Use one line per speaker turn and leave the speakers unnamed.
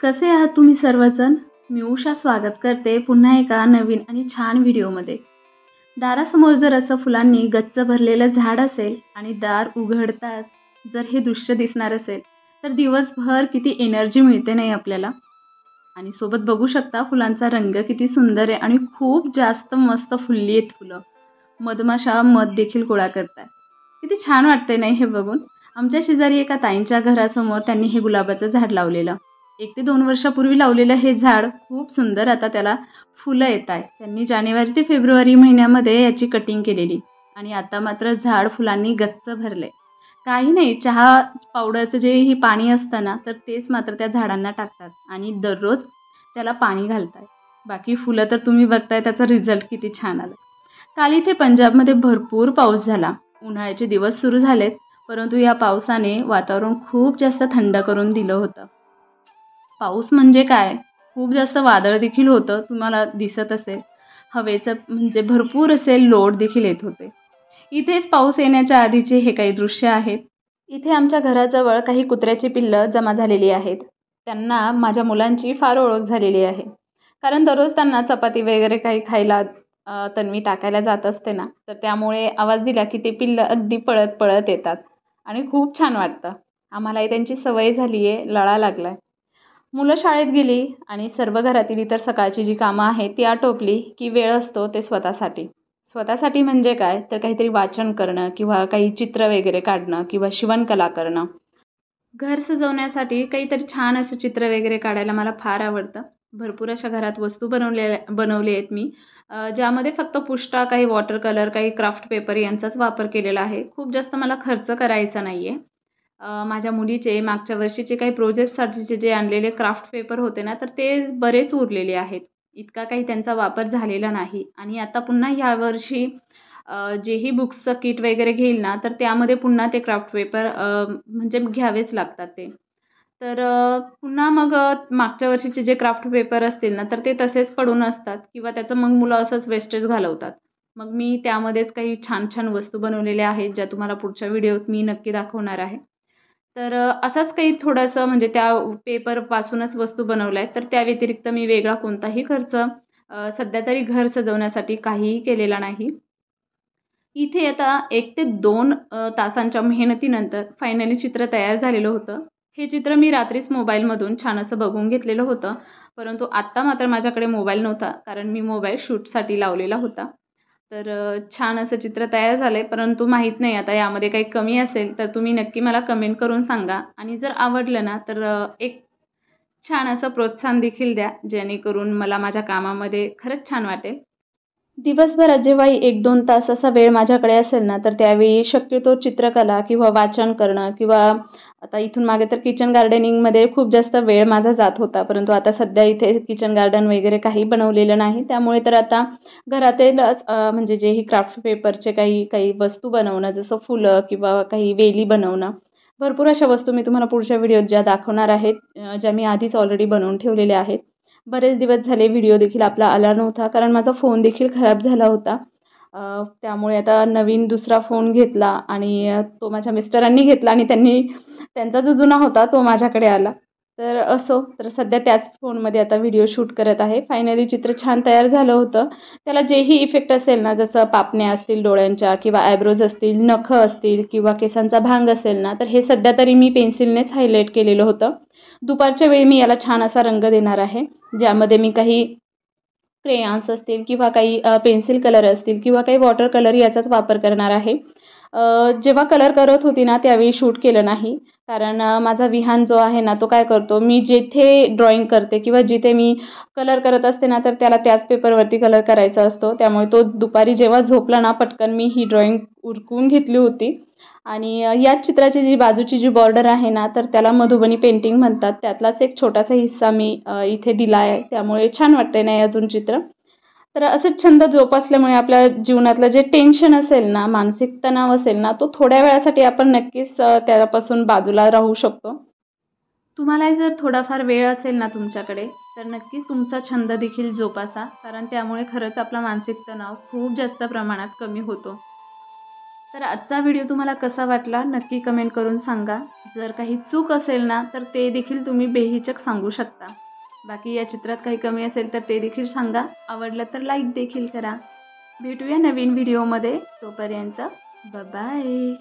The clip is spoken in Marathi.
कसे आहात तुम्ही सर्वजण? मी उषा स्वागत करते पुन्हा एका नवीन आणि छान व्हिडिओमध्ये. दारासमोर जर असं फुलांनी गच्च भरलेलं झाड असेल आणि दार उघडताच जर हे दृश्य दिसणार असेल, तर दिवसभर किती एनर्जी मिळते नाही आपल्याला. आणि सोबत बघू शकता फुलांचा रंग किती सुंदर आहे आणि खूप जास्त मस्त फुलली आहेत फुलं. मधमाशा मध देखील गोळा करतात. किती छान वाटतंय नाही हे बघून. आमच्या शेजारी एका ताईंच्या घरासमोर त्यांनी हे गुलाबाचं झाड लावलेलं. 1 ते 2 वर्षापूर्वी लावलेलं हे झाड खूप सुंदर आता त्याला फुलं येत आहेत. त्यांनी जानेवारी ते फेब्रुवारी महिन्यामध्ये याची कटिंग केलेली आणि आता मात्र झाड फुलांनी गच्च भरले. काही नाही, चहा पावडरचं जे ही पाणी असतं ना, तर तेच मात्र त्या झाडांना टाकतात आणि दररोज त्याला पाणी घालतात. बाकी फुलं तर तुम्ही बघताय त्याचा रिझल्ट किती छान आला. काल इथे पंजाबमध्ये भरपूर पाऊस झाला. उन्हाळ्याचे दिवस सुरू झालेत, परंतु या पावसाने वातावरण खूप जास्त थंड करून दिलं होतं. पाऊस म्हणजे काय, खूप जास्त वादळ देखील होतं, तुम्हाला दिसत असेल. हवेचं म्हणजे भरपूर असे लोट देखील येत होते. इथेच पाऊस येण्याच्या आधीचे हे काही दृश्य आहेत. इथे आमच्या घराजवळ काही कुत्र्याची पिल्लं जमा झालेली आहेत. त्यांना माझ्या मुलांची फार ओळख झालेली आहे. कारण दररोज त्यांना चपाती वगैरे काही खायला तन्वी टाकायला जात असते ना, तर त्यामुळे आवाज दिला की ते पिल्लं अगदी पळत पळत येतात आणि खूप छान वाटतं. आम्हालाही त्यांची सवय झाली आहे, लळा लागलाय. मुलं शाळेत गेली आणि सर्व घरातील इतर सकाळची जी कामं आहेत ती आटोपली की वेळ असतो ते स्वतःसाठी. स्वतःसाठी म्हणजे काय, तर काहीतरी वाचन करणं किंवा काही चित्र वगैरे काढणं किंवा शिवणकला करणं. घर सजवण्यासाठी काहीतरी छान असं चित्र वगैरे काढायला मला फार आवडतं. भरपूर अशा घरात वस्तू बनवले आहेत मी. ज्यामध्ये फक्त पुष्ठा, काही वॉटर कलर, काही क्राफ्ट पेपर यांचाच वापर केलेला आहे. खूप जास्त मला खर्च करायचा नाही आहे. माझ्या मुलीचे मागच्या वर्षीचे काही प्रोजेक्टसाठीचे जे आणलेले क्राफ्ट पेपर होते ना, तर ते बरेच उरलेले आहेत. इतका काही त्यांचा वापर झालेला नाही आणि आता पुन्हा ह्यावर्षी जेही बुक्सचं किट वगैरे घेईल ना, तर त्यामध्ये पुन्हा ते क्राफ्ट पेपर म्हणजे घ्यावेच लागतात ते. तर पुन्हा मग मागच्या वर्षीचे जे क्राफ्ट पेपर असतील ना, तर ते तसेच पडून असतात किंवा त्याचं मग मुलं असंच वेस्टेज घालवतात. मग मी त्यामध्येच काही छान-छान वस्तू बनवलेल्या आहेत, ज्या तुम्हाला पुढच्या व्हिडिओत मी नक्की दाखवणार आहे. तर असाच काही थोडंसं म्हणजे त्या पेपरपासूनच वस्तू बनवल्या आहेत. तर त्या व्यतिरिक्त मी वेगळा कोणताही खर्च सध्या तरी घर सजवण्यासाठी काहीही केलेला नाही. इथे आता 1 ते 2 तासांच्या मेहनतीनंतर फायनली चित्र तयार झालेलं होतं. हे चित्र मी रात्रीच मोबाईलमधून छान असं बघून घेतलेलं होतं. परंतु आत्ता मात्र माझ्याकडे मोबाईल नव्हता, कारण मी मोबाईल शूटसाठी लावलेला होता. तर छान असं चित्र तयार झालं आहे, परंतु माहीत नाही आता यामध्ये काही कमी असेल तर तुम्ही नक्की मला कमेंट करून सांगा आणि जर आवडलं ना तर एक छान असं प्रोत्साहन देखील द्या, जेणेकरून मला माझ्या कामामध्ये खरंच छान वाटेल. दिवसभरात जेव्हाही 1-2 तास असा वेळ माझ्याकडे असेल ना, तर त्यावेळी शक्यतो चित्रकला किंवा वाचन करणं किंवा आता इथून मागे तर किचन गार्डनिंगमध्ये खूप जास्त वेळ माझा जात होता. परंतु आता सध्या इथे किचन गार्डन वगैरे काही बनवलेलं नाही. त्यामुळे तर आता घरातीलच म्हणजे जेही क्राफ्ट पेपरचे काही काही वस्तू बनवणं, जसं फुलं किंवा काही वेली बनवणं. भरपूर अशा वस्तू मी तुम्हाला पुढच्या व्हिडिओत ज्या दाखवणार आहेत, ज्या मी आधीच ऑलरेडी बनवून ठेवलेल्या आहेत. बरेच दिवस झाले व्हिडिओ देखील आपला आला नव्हता, कारण माझा फोन देखील खराब झाला होता. त्यामुळे आता नवीन दुसरा फोन घेतला आणि तो माझ्या मिस्टरांनी घेतला आणि त्यांचा जो जुना होता तो माझ्याकडे आला. तर असो, तर सध्या त्याच फोनमध्ये आता व्हिडिओ शूट करत आहे. फायनली चित्र छान तयार झालं होतं. त्याला जेही इफेक्ट असेल ना, जसं पापण्या असतील डोळ्यांच्या किंवा आयब्रोज असतील, नखं असतील किंवा केसांचा भांग असेल ना, तर हे सध्या तरी मी पेन्सिलनेच हायलाईट केलेलं होतं. दुपारच्या वेळी मी याला छान असा रंग देणार आहे, ज्यामध्ये मी काही क्रेयॉन्स असतील किंवा काही पेन्सिल कलर असतील किंवा काही वॉटर कलर याचाच वापर करणार आहे. जेव्हा कलर करत होती ना, त्यावेळी शूट केलं नाही. कारण माझा विहान जो आहे ना, तो काय करतो, मी जेथे ड्रॉइंग करते किंवा जिथे मी कलर करत असते ना, तर त्याला त्याच पेपरवरती कलर करायचा असतो. त्यामुळे तो दुपारी जेव्हा झोपला ना, पटकन मी ही ड्रॉइंग उरकून घेतली होती. आणि याच चित्राची जी बाजूची जी बॉर्डर आहे ना, तर त्याला मधुबनी पेंटिंग म्हणतात. त्यातलाच एक छोटासा हिस्सा मी इथे दिला आहे. त्यामुळे छान वाटतंय ना अजून चित्र. तर असेच छंद जोपासल्यामुळे आपल्या जीवनातलं जे टेन्शन असेल ना, मानसिक तणाव असेल ना, तो थोड्या वेळासाठी आपण नक्कीच त्यापासून बाजूला राहू शकतो. तुम्हालाही जर थोडाफार वेळ असेल ना तुमच्याकडे, तर नक्कीच तुमचा छंद देखील जोपासा. कारण त्यामुळे खरंच आपला मानसिक तणाव खूप जास्त प्रमाणात कमी होतो. तर आजचा व्हिडिओ तुम्हाला कसा वाटला नक्की कमेंट करून सांगा. जर काही चूक असेल ना तर ते देखील तुम्ही बेहिचक सांगू शकता. बाकी या चित्रात काही कमी असेल तर ते देखील सांगा. आवडलं तर लाईक देखील करा. भेटूया नवीन व्हिडिओमध्ये. तोपर्यंत बाय.